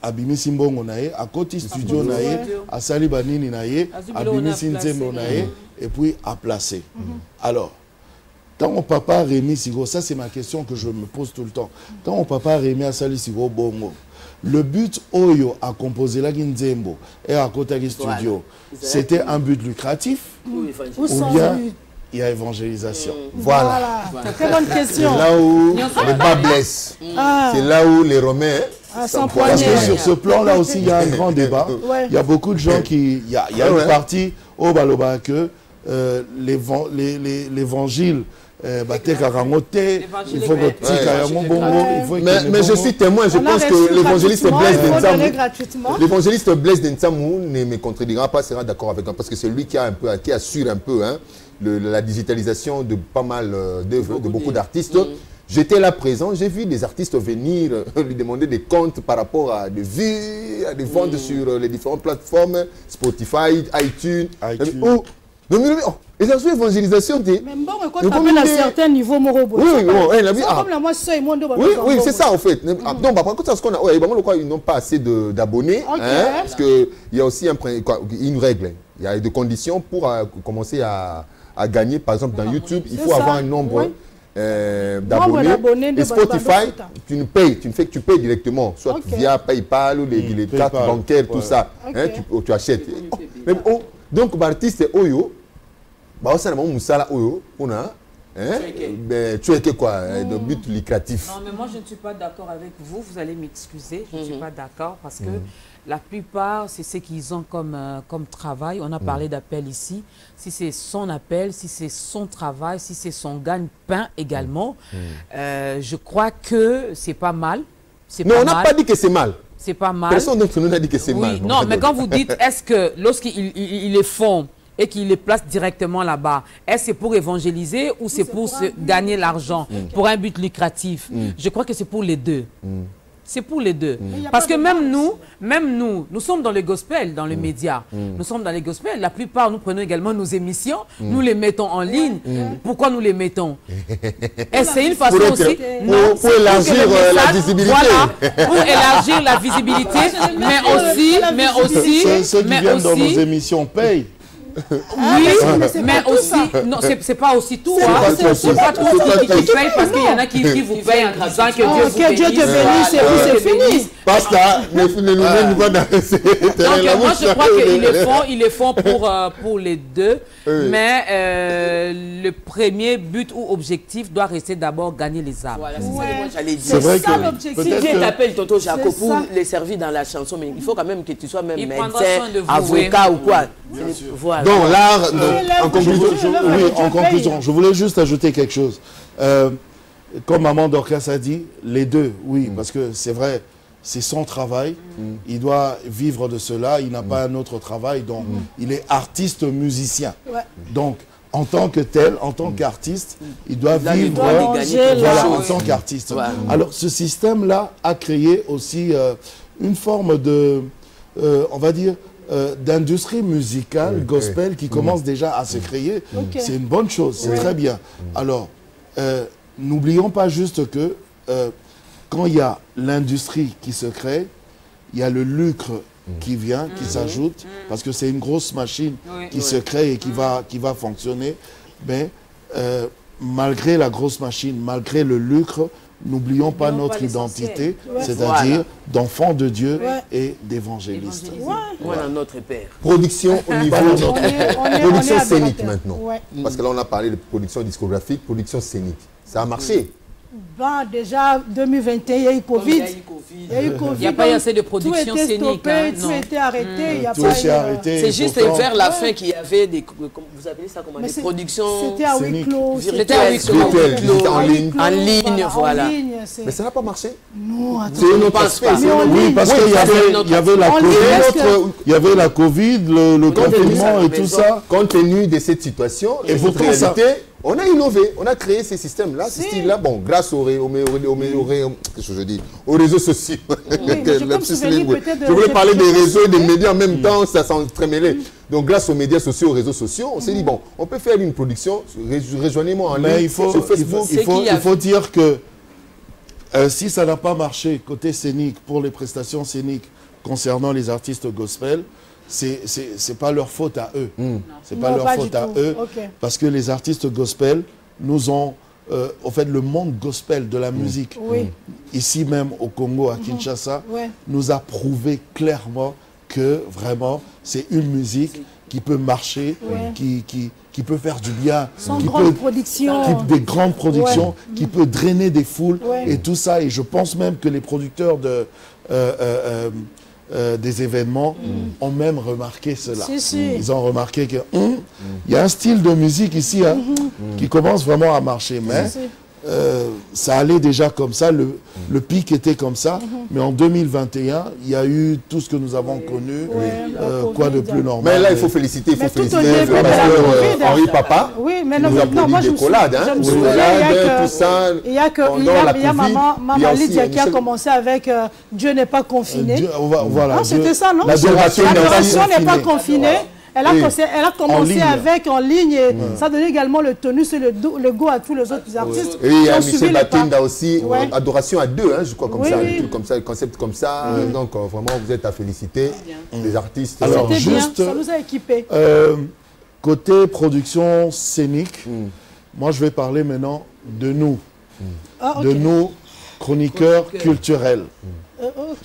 abimisi mbongo na ye akoti studio na ye asali banini na ye abimisi nzembo na ye et puis a placé. Alors quand mon papa Rémi Sigo, ça c'est ma question que je me pose tout le temps. Quand mon papa Rémi a sali Sigo bongo, le but Oyo a composé la Nzembo et à côté du studio, c'était un but lucratif ou bien il y a évangélisation? Voilà. Très bonne question. C'est là où les bas blessent. C'est là où les Romains... Parce que sur ce plan-là aussi, il y a un grand débat. Il y a beaucoup de gens qui... Il y a une partie au Baloba que l'évangile... mais je suis témoin, je pense que l'évangéliste Blaise Dentsamou ne me contredira pas, sera d'accord avec moi, parce que c'est lui qui assure un peu la digitalisation de pas mal d'œuvres, de beaucoup d'artistes. J'étais là présent, j'ai vu des artistes venir lui demander des comptes par rapport à des vues, à des ventes sur les différentes plateformes, Spotify, iTunes. Et la évangélisation des... Mais bon, quand tu appelles à un certain niveau, Morobo. Oui, c'est ça en fait. Donc, par contre, ils n'ont pas assez d'abonnés. Parce qu'il y a aussi une règle. Il y a des conditions pour commencer à gagner. Par exemple, dans YouTube, il faut avoir un nombre d'abonnés. Et Spotify, tu payes directement, soit via PayPal ou les cartes bancaires, tout ça. Tu achètes. Donc, l'artiste Oyo, tu es quoi de but lucratif. Non, mais moi je ne suis pas d'accord avec vous. Vous allez m'excuser. Je ne suis pas d'accord parce que la plupart, c'est ce qu'ils ont comme travail. On a parlé d'appel ici. Si c'est son appel, si c'est son travail, si c'est son gagne-pain également, je crois que c'est pas mal. Mais on n'a pas dit que c'est mal. C'est pas mal. Personne d'entre nous n'a dit que c'est mal. Non, mais quand vous dites, est-ce que lorsqu'ils les font et qu'ils les placent directement là-bas, est-ce que c'est pour évangéliser ou c'est pour gagner l'argent, pour un but lucratif? Je crois que c'est pour les deux. C'est pour les deux. Parce que même nous sommes dans le gospel, dans les médias. Nous sommes dans les gospels. La plupart, nous prenons également nos émissions, nous les mettons en ligne. Pourquoi nous les mettons? Et c'est une façon aussi... Pour élargir la visibilité. Voilà, pour élargir la visibilité, mais aussi... Ceux qui viennent dans nos émissions payent. Oui, mais aussi, non, c'est pas aussi tout. C'est pas tout qui paye parce qu'il y en a qui vous payent en disant que Dieu te bénisse et puis c'est fini. Basta, ne nous pas dans donc moi je crois qu'ils le font pour les deux, mais le premier but ou objectif doit rester d'abord gagner les âmes. Voilà, c'est ça que moi j'allais dire. C'est ça l'objectif. Si Dieu t'appelle Tonton Jaco pour les servir dans la chanson, mais il faut quand même que tu sois même médecin, avocat ou quoi. Voilà. Donc l'art, en conclusion, je voulais juste ajouter quelque chose. Comme Maman Dorcas a dit, les deux, oui, parce que c'est vrai, c'est son travail, il doit vivre de cela, il n'a pas un autre travail, donc il est artiste musicien. Donc, en tant que tel, en tant qu'artiste, il doit vivre en tant qu'artiste. Alors, ce système-là a créé aussi une forme de, on va dire, d'industrie musicale, gospel, qui commence déjà à se créer. C'est une bonne chose, c'est très bien. Alors, n'oublions pas juste que quand il y a l'industrie qui se crée, il y a le lucre qui vient, qui s'ajoute, parce que c'est une grosse machine qui se crée et qui va fonctionner. Mais malgré la grosse machine, malgré le lucre, n'oublions pas notre identité, c'est-à-dire d'enfants de Dieu et d'évangélistes. Voilà notre Père. Production au niveau de production scénique maintenant. Parce que là, on a parlé de production discographique, production scénique. Ça a marché. Bon, déjà, 2021, il y a eu Covid. Il n'y a pas eu assez de production scénique. Tout était arrêté. C'est juste vers la fin qu'il y avait des... Vous appelez ça comment? Des productions... C'était à huis clos. C'était à huis clos. En ligne, voilà. Mais ça n'a pas marché? Non, attends. C'est une autre aspect. Oui, parce qu'il y avait la Covid, il y avait la Covid, le confinement et tout ça. Compte tenu de cette situation, et votre réalité... On a innové, on a créé ces systèmes-là, ces styles-là, bon, grâce aux réseaux sociaux. Je voulais parler des réseaux et des médias en même temps, ça s'entremêlait. Donc, grâce aux médias sociaux, aux réseaux sociaux, on s'est dit, bon, on peut faire une production, rejoignez-moi en ligne. Mais il faut dire que si ça n'a pas marché côté scénique, pour les prestations scéniques concernant les artistes gospel, c'est pas leur faute à eux. C'est pas leur faute à eux. Parce que les artistes gospel nous ont, au fait, le monde gospel de la musique, ici même au Congo, à Kinshasa, nous a prouvé clairement que vraiment, c'est une musique qui peut marcher, qui peut faire du bien, des grandes productions, qui peut drainer des foules et tout ça. Et je pense même que les producteurs des événements ont même remarqué cela. Ils ont remarqué que il y a un style de musique ici qui commence vraiment à marcher. Mais ça allait déjà comme ça, le pic était comme ça. Mais en 2021, il y a eu tout ce que nous avons connu. Quoi de plus normal. Mais là, il faut féliciter, Henri Papa. Oui, mais non, moi je me souviens, il y a Maman Lydia qui a commencé avec Dieu n'est pas confiné. Voilà. C'était ça, non? L'adoration n'est pas confinée. Elle a commencé avec en ligne et ça donnait également le tonus et le goût à tous les autres artistes. Et il y a Michel Batinda aussi, adoration à deux, je crois, comme ça, un truc comme ça, un concept comme ça. Donc vraiment, vous êtes à féliciter les artistes. Alors juste, ça nous a équipés. Côté production scénique, moi je vais parler maintenant de nous, de nos chroniqueurs culturels.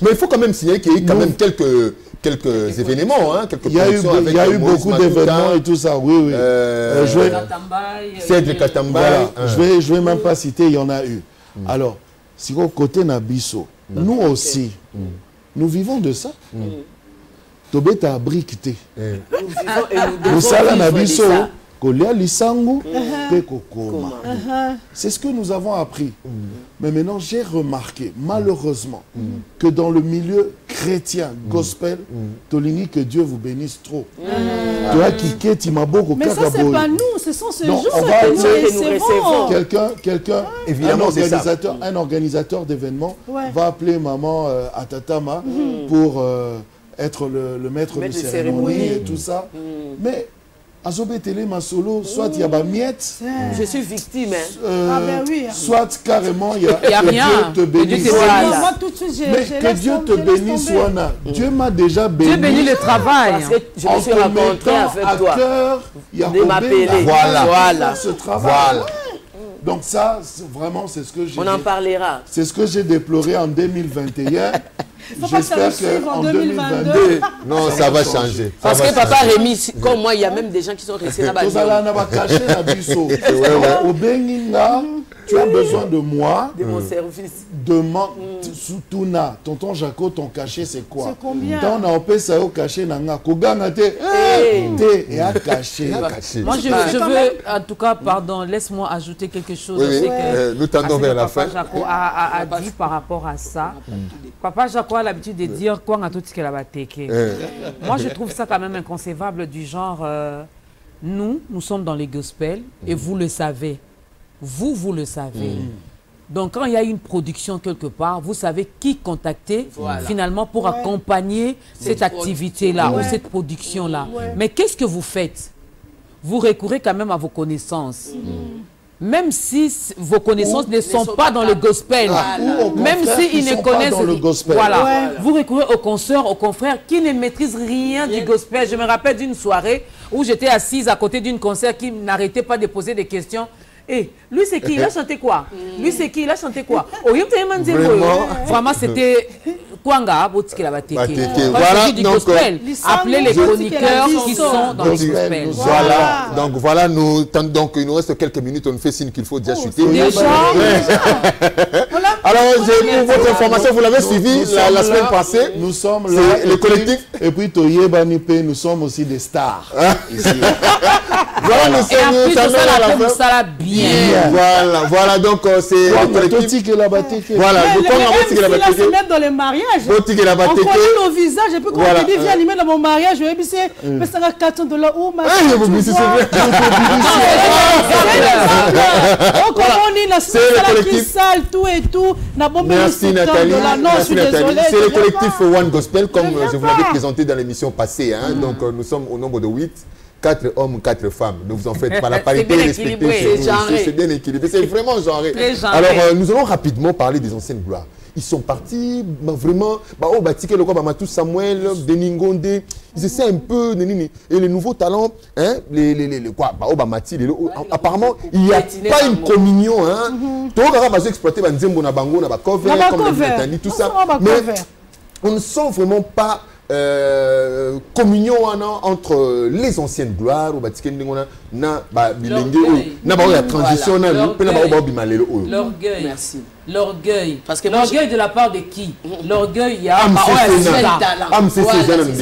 Mais il faut quand même signaler qu'il y a eu quand même quelques événements, quelques productions. Il y a eu beaucoup d'événements et tout ça, oui. Cèdre Katambay. Je vais même pas citer, il y en a eu. Alors, si au côté Nabiso, nous aussi, nous vivons de ça. Tobeta abrikité. Nous salons Nabiso. C'est ce que nous avons appris. Mais maintenant, j'ai remarqué, malheureusement, que dans le milieu chrétien, gospel, Tolini, que Dieu vous bénisse trop. Mais ça, c'est pas nous, ce sont ces jours que nous recevons. Un organisateur d'événements va appeler maman Atatama pour être le maître de cérémonie et tout ça. Mais Azobetele Masolo, soit il y a des miettes. Je suis victime. Soit carrément il y a rien. Dieu te bénisse. Mais que Dieu te bénisse, Wana. Dieu m'a déjà béni. Dieu bénit le travail. Parce que je me suis rencontré avec toi. De m'appeler. Voilà. Ce travail. Donc ça, vraiment, c'est ce que j'ai... On en parlera. C'est ce que j'ai déploré en 2021. J'espère qu'en 2022... Non, ça va changer. Parce que Papa Rémi, comme moi, il y a même des gens qui sont restés là-bas. Tu as besoin de moi. De mon service. Demande. Soutuna. Tonton Jaco, ton cachet, c'est quoi? C'est combien? Quand on a opé ça au cachet, nanga. Kogana te. Et à cacher. Moi, je veux, en tout cas, pardon, laisse-moi ajouter quelque chose. Nous tendons vers la fin. Papa Jaco a dit par rapport à ça. Papa Jaco a l'habitude de dire quoi Moi, je trouve ça quand même inconcevable du genre, nous sommes dans les gospels et vous le savez. Vous le savez. Donc, quand il y a une production quelque part, vous savez qui contacter finalement pour accompagner cette activité-là ou cette production-là. Mais qu'est-ce que vous faites? Vous recourez quand même à vos connaissances. Même si vos connaissances ne sont pas dans le gospel, même s'ils ne connaissent pas le gospel. Vous recourez aux consoeurs, aux confrères qui ne maîtrisent rien du gospel. Je me rappelle d'une soirée où j'étais assise à côté d'une concert qui n'arrêtait pas de poser des questions. Et lui, c'est qui? Il a chanté quoi? Lui, c'est qui? Il a chanté quoi? Vraiment, c'était Kwanga, Boutiki Labateke. Voilà, du gospel. Appelez les chroniqueurs qui sont dans le gospel. Voilà, donc voilà, donc il nous reste quelques minutes, on fait signe qu'il faut déjà chuter. Alors, votre information, vous l'avez suivi la semaine passée. Nous sommes là. Le collectif. Et puis, Toye Banipe, nous sommes aussi des stars. Ici. Voilà, nous sommes ça bien. Voilà, donc c'est le collectif. Voilà, donc on va se mettre dans les mariages. On connaît nos visages, et puis quand on dit viens animer dans mon mariage, je vais dire, mais ça va $400 ou ma c'est le collectif sale, tout et tout. Merci Nathalie. C'est le collectif One Gospel, comme je vous l'avais présenté dans l'émission passée. Donc nous sommes au nombre de 8. 4 hommes, 4 femmes. Ne vous en faites pas, la parité est respectée. C'est bien équilibré. C'est vraiment genré. Alors, nous allons rapidement parler des anciennes gloires. Ils sont partis, vraiment, tout Samuel, Deningonde, ils essaient un peu, et les nouveaux talents, hein, apparemment, il n'y a pas une communion, hein. Tout le monde va exploiter, tout ça, mais on ne sent vraiment pas communion entre les anciennes gloires la transition l'orgueil. Merci. L'orgueil. Parce que l'orgueil de la part de qui? L'orgueil, il y a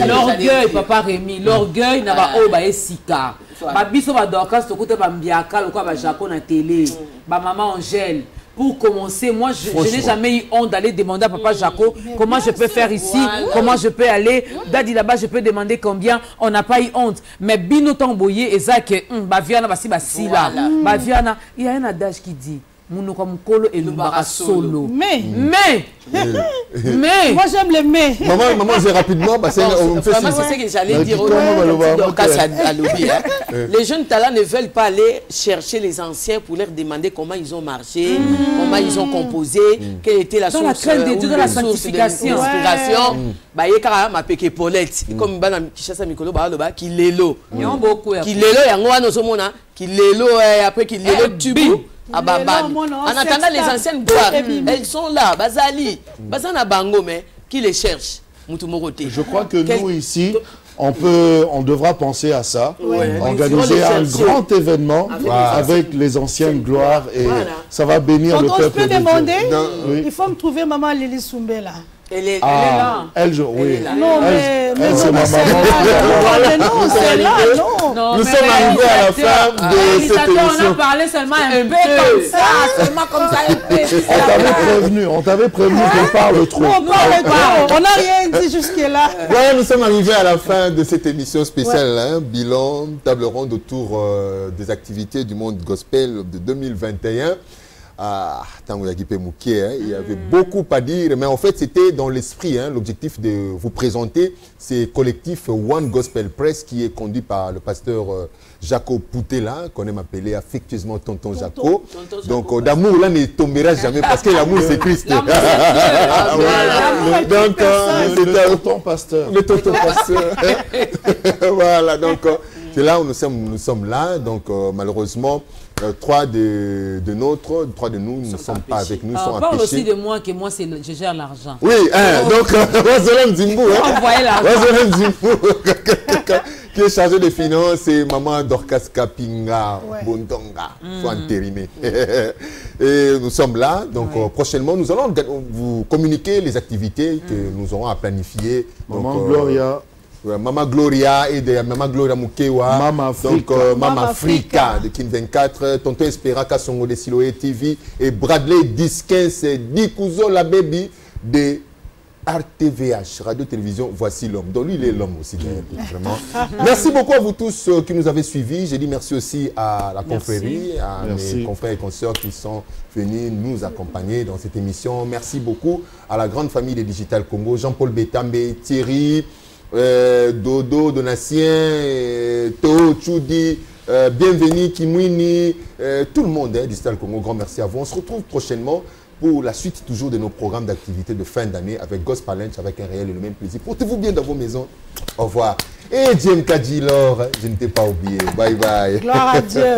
l'orgueil, papa Rémi. L'orgueil n'a pas Sika. Babiso ba Dorcas to kote ba Mbiaka lokwa ba Jaco na télé. Ba maman Angèle. Pour commencer, moi, je n'ai jamais eu honte d'aller demander à papa Jaco comment je peux faire ici, comment je peux aller. Dadi là-bas, je peux demander combien. On n'a pas eu honte. Mais Bino Tamboye, et ça, que Baviana, Baviana, il y a un adage qui dit. Et le solo. Mais moi j'aime les mais. Maman, j'ai rapidement c'est ce que j'allais dire. Les jeunes talents ne veulent pas aller chercher les anciens pour leur demander comment ils ont marché, comment ils ont composé, quelle était la source de la crainte de Dieu, de la sanctification. Bah il y a ma péké Paulette comme bana Kishasa Mikolo ba qui lelo. Il y a beaucoup. Qui lelo ya ngwa no somona, qui lelo après qui lelo tubu. En attendant les anciennes gloires, elles sont là, Bazali, Bazana Bango, mais qui les cherche? Je crois que nous ici, on devra penser à ça, organiser un grand événement avec les anciennes gloires et ça va bénir le peuple de Dieu. Il faut me trouver maman Lili Soumbé là. Elle est là. Elle, oui. Non, mais c'est ma maman. Non, c'est là, non. Nous sommes arrivés à la fin de cette émission. On a parlé seulement un peu comme ça, seulement comme ça, un peu. On t'avait prévenu qu'on parle trop. On parle trop. On n'a rien dit jusque-là. Voilà, nous sommes arrivés à la fin de cette émission spéciale, bilan, table ronde autour des activités du monde gospel de 2021. Il y avait beaucoup à dire, mais en fait c'était dans l'esprit, l'objectif de vous présenter ces collectifs One Gospel Press qui est conduit par le pasteur Jaco Poutela, qu'on aime appeler affectueusement Tonton Jaco. Donc d'amour là ne tombera jamais parce que l'amour c'est Christ. Donc c'est le tonton pasteur. Le tonton pasteur. Voilà, donc c'est là où nous sommes là, donc malheureusement. 3 de nous ne sont pas avec nous, sont parle aussi de moi, que moi, je gère l'argent. Oui, donc, Rosalem Zimbo, qui est chargé des finances, et maman Dorcas Kapinga, Bondonga, sont intérimés. Et nous sommes là, donc prochainement, nous allons vous communiquer les activités que nous aurons à planifier. Maman Gloria. Mama Gloria et de Mama Gloria Mukewa, Mama Africa de Kin 24, Tonton Espera Kassongo de Siloé TV et Bradley 1015 Dikuzo la baby de RTVH, Radio-Télévision, voici l'homme. Donc lui, il est l'homme aussi, vraiment. Merci beaucoup à vous tous qui nous avez suivis. J'ai dit merci aussi à la confrérie, à mes confrères et consoeurs qui sont venus nous accompagner dans cette émission. Merci beaucoup à la grande famille des Digital Congo, Jean-Paul Betambe, Thierry, Dodo, Donatien, To, Choudi, bienvenue, Kimwini, tout le monde, Digital Congo, grand merci à vous. On se retrouve prochainement pour la suite toujours de nos programmes d'activité de fin d'année avec Gospel Lunch, avec un réel et le même plaisir. Portez-vous bien dans vos maisons. Au revoir. Et James Kadjilor, je ne t'ai pas oublié. Bye bye. Gloire à Dieu.